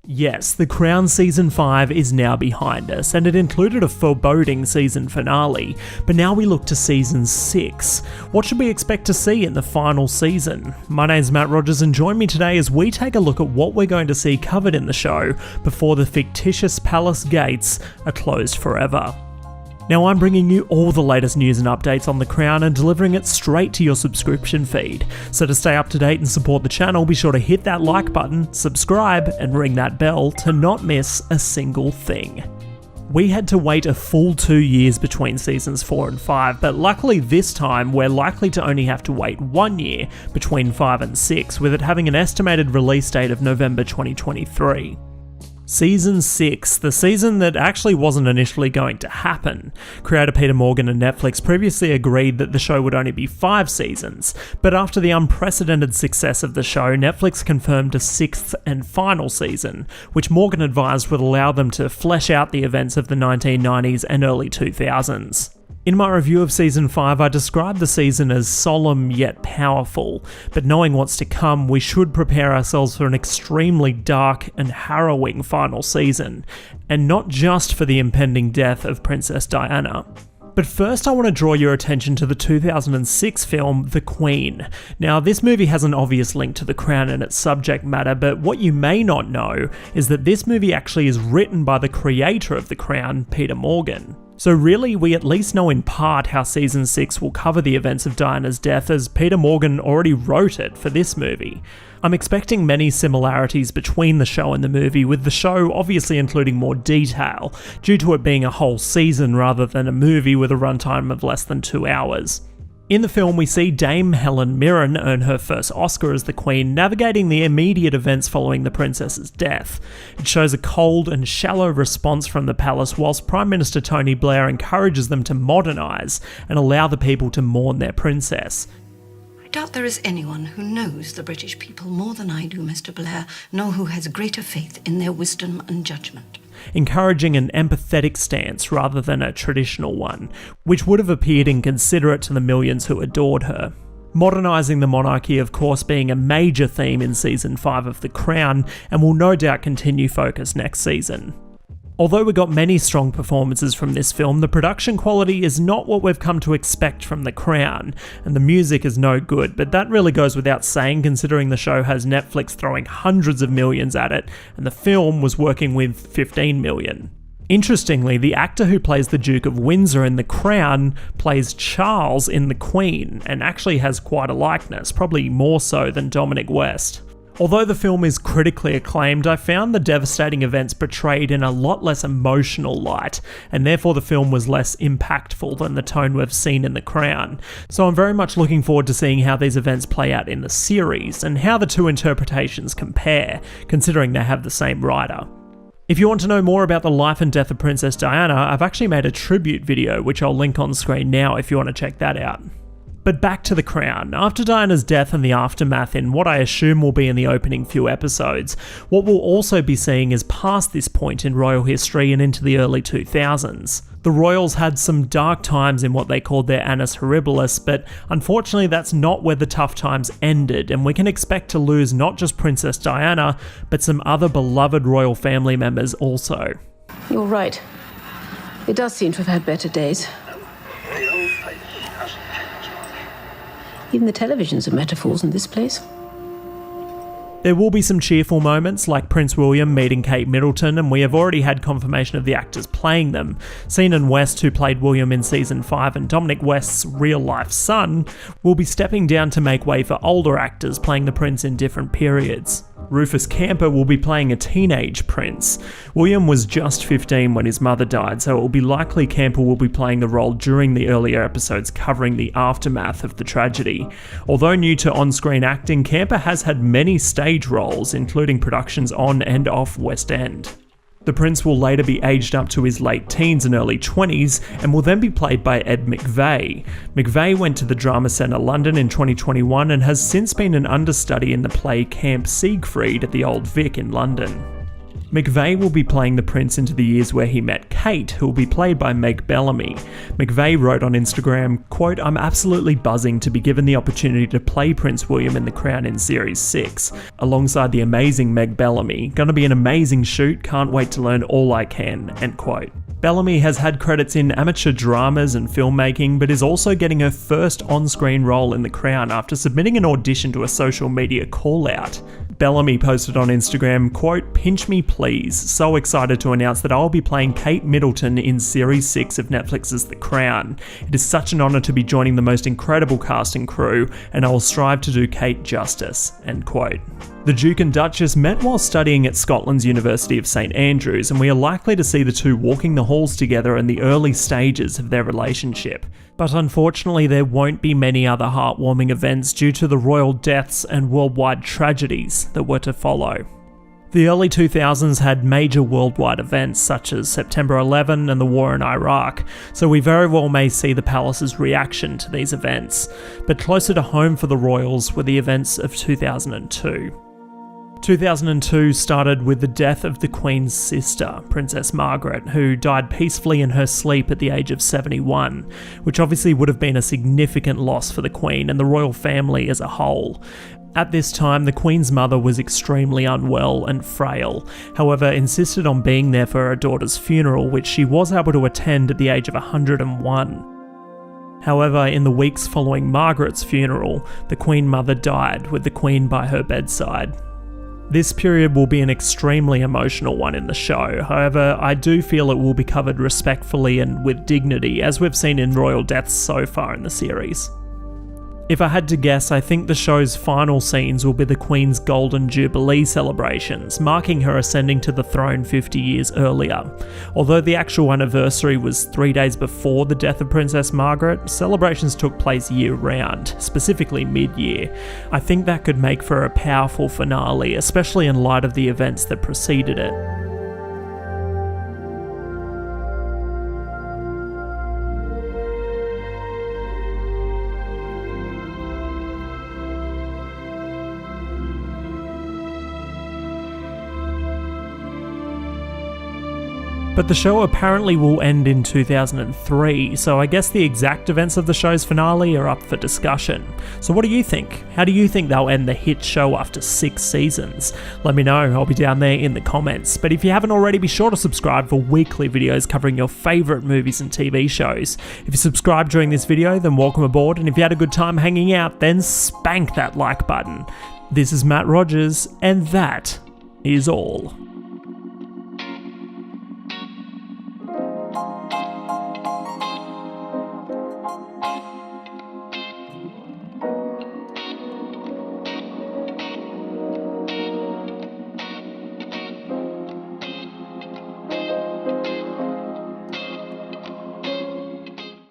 Yes, The Crown Season 5 is now behind us, and it included a foreboding season finale, but now we look to Season 6. What should we expect to see in the final season? My name's Matt Rogers, and join me today as we take a look at what we're going to see covered in the show before the fictitious palace gates are closed forever. Now, I'm bringing you all the latest news and updates on The Crown and delivering it straight to your subscription feed. So to stay up to date and support the channel, be sure to hit that like button, subscribe, and ring that bell to not miss a single thing. We had to wait a full 2 years between seasons 4 and 5, but luckily this time we're likely to only have to wait 1 year between 5 and 6, with it having an estimated release date of November 2023. Season 6, the season that actually wasn't initially going to happen. Creator Peter Morgan and Netflix previously agreed that the show would only be 5 seasons, but after the unprecedented success of the show, Netflix confirmed a 6th and final season, which Morgan advised would allow them to flesh out the events of the 1990s and early 2000s. In my review of Season 5, I described the season as solemn yet powerful, but knowing what's to come, we should prepare ourselves for an extremely dark and harrowing final season, and not just for the impending death of Princess Diana. But first I want to draw your attention to the 2006 film The Queen. Now, this movie has an obvious link to The Crown in its subject matter, but what you may not know is that this movie actually is written by the creator of The Crown, Peter Morgan. So really, we at least know in part how Season 6 will cover the events of Diana's death, as Peter Morgan already wrote it for this movie. I'm expecting many similarities between the show and the movie, with the show obviously including more detail, due to it being a whole season rather than a movie with a runtime of less than 2 hours. In the film, we see Dame Helen Mirren earn her first Oscar as the Queen, navigating the immediate events following the princess's death. It shows a cold and shallow response from the palace, whilst Prime Minister Tony Blair encourages them to modernise and allow the people to mourn their princess. I doubt there is anyone who knows the British people more than I do, Mr. Blair, nor who has greater faith in their wisdom and judgment. Encouraging an empathetic stance rather than a traditional one, which would have appeared inconsiderate to the millions who adored her. Modernising the monarchy, of course, being a major theme in Season 5 of The Crown, and will no doubt continue focus next season. Although we got many strong performances from this film, the production quality is not what we've come to expect from The Crown, and the music is no good, but that really goes without saying considering the show has Netflix throwing hundreds of millions at it, and the film was working with 15 million. Interestingly, the actor who plays the Duke of Windsor in The Crown plays Charles in The Queen, and actually has quite a likeness, probably more so than Dominic West. Although the film is critically acclaimed, I found the devastating events portrayed in a lot less emotional light, and therefore the film was less impactful than the tone we've seen in The Crown. So I'm very much looking forward to seeing how these events play out in the series, and how the two interpretations compare, considering they have the same writer. If you want to know more about the life and death of Princess Diana, I've actually made a tribute video, which I'll link on screen now if you want to check that out. But back to The Crown. After Diana's death and the aftermath in what I assume will be in the opening few episodes, what we'll also be seeing is past this point in royal history and into the early 2000s. The royals had some dark times in what they called their annus horribilis, but unfortunately that's not where the tough times ended, and we can expect to lose not just Princess Diana, but some other beloved royal family members also. You're right. It does seem to have had better days. Even the televisions are metaphors in this place. There will be some cheerful moments, like Prince William meeting Kate Middleton, and we have already had confirmation of the actors playing them. Senan West, who played William in Season 5, and Dominic West's real-life son, will be stepping down to make way for older actors playing the prince in different periods. Rufus Camper will be playing a teenage prince. William was just 15 when his mother died, so it will be likely Camper will be playing the role during the earlier episodes covering the aftermath of the tragedy. Although new to on-screen acting, Camper has had many stage roles, including productions on and off West End. The prince will later be aged up to his late teens and early 20s, and will then be played by Ed McVeigh. McVeigh went to the Drama Centre London in 2021 and has since been an understudy in the play Camp Siegfried at the Old Vic in London. McVeigh will be playing the prince into the years where he met Kate, who will be played by Meg Bellamy. McVeigh wrote on Instagram, quote, "I'm absolutely buzzing to be given the opportunity to play Prince William in The Crown in Series 6, alongside the amazing Meg Bellamy. Gonna be an amazing shoot, can't wait to learn all I can," end quote. Bellamy has had credits in amateur dramas and filmmaking, but is also getting her first on-screen role in The Crown after submitting an audition to a social media call-out. Bellamy posted on Instagram, quote, "Pinch me please, so excited to announce that I'll be playing Kate Middleton in Series 6 of Netflix's The Crown. It is such an honour to be joining the most incredible cast and crew, and I will strive to do Kate justice," end quote. The Duke and Duchess met while studying at Scotland's University of St Andrews, and we are likely to see the two walking the halls together in the early stages of their relationship. But unfortunately, there won't be many other heartwarming events due to the royal deaths and worldwide tragedies that were to follow. The early 2000s had major worldwide events such as September 11 and the war in Iraq, so we very well may see the palace's reaction to these events. But closer to home for the royals were the events of 2002. 2002 started with the death of the Queen's sister, Princess Margaret, who died peacefully in her sleep at the age of 71, which obviously would have been a significant loss for the Queen and the royal family as a whole. At this time, the Queen's mother was extremely unwell and frail, however insisted on being there for her daughter's funeral, which she was able to attend at the age of 101. However, in the weeks following Margaret's funeral, the Queen Mother died with the Queen by her bedside. This period will be an extremely emotional one in the show, however I do feel it will be covered respectfully and with dignity, as we've seen in royal deaths so far in the series. If I had to guess, I think the show's final scenes will be the Queen's Golden Jubilee celebrations, marking her ascending to the throne 50 years earlier. Although the actual anniversary was 3 days before the death of Princess Margaret, celebrations took place year-round, specifically mid-year. I think that could make for a powerful finale, especially in light of the events that preceded it. But the show apparently will end in 2003, so I guess the exact events of the show's finale are up for discussion. So what do you think? How do you think they'll end the hit show after 6 seasons? Let me know, I'll be down there in the comments. But if you haven't already, be sure to subscribe for weekly videos covering your favourite movies and TV shows. If you subscribed during this video, then welcome aboard, and if you had a good time hanging out, then spank that like button. This is Matt Rogers, and that is all.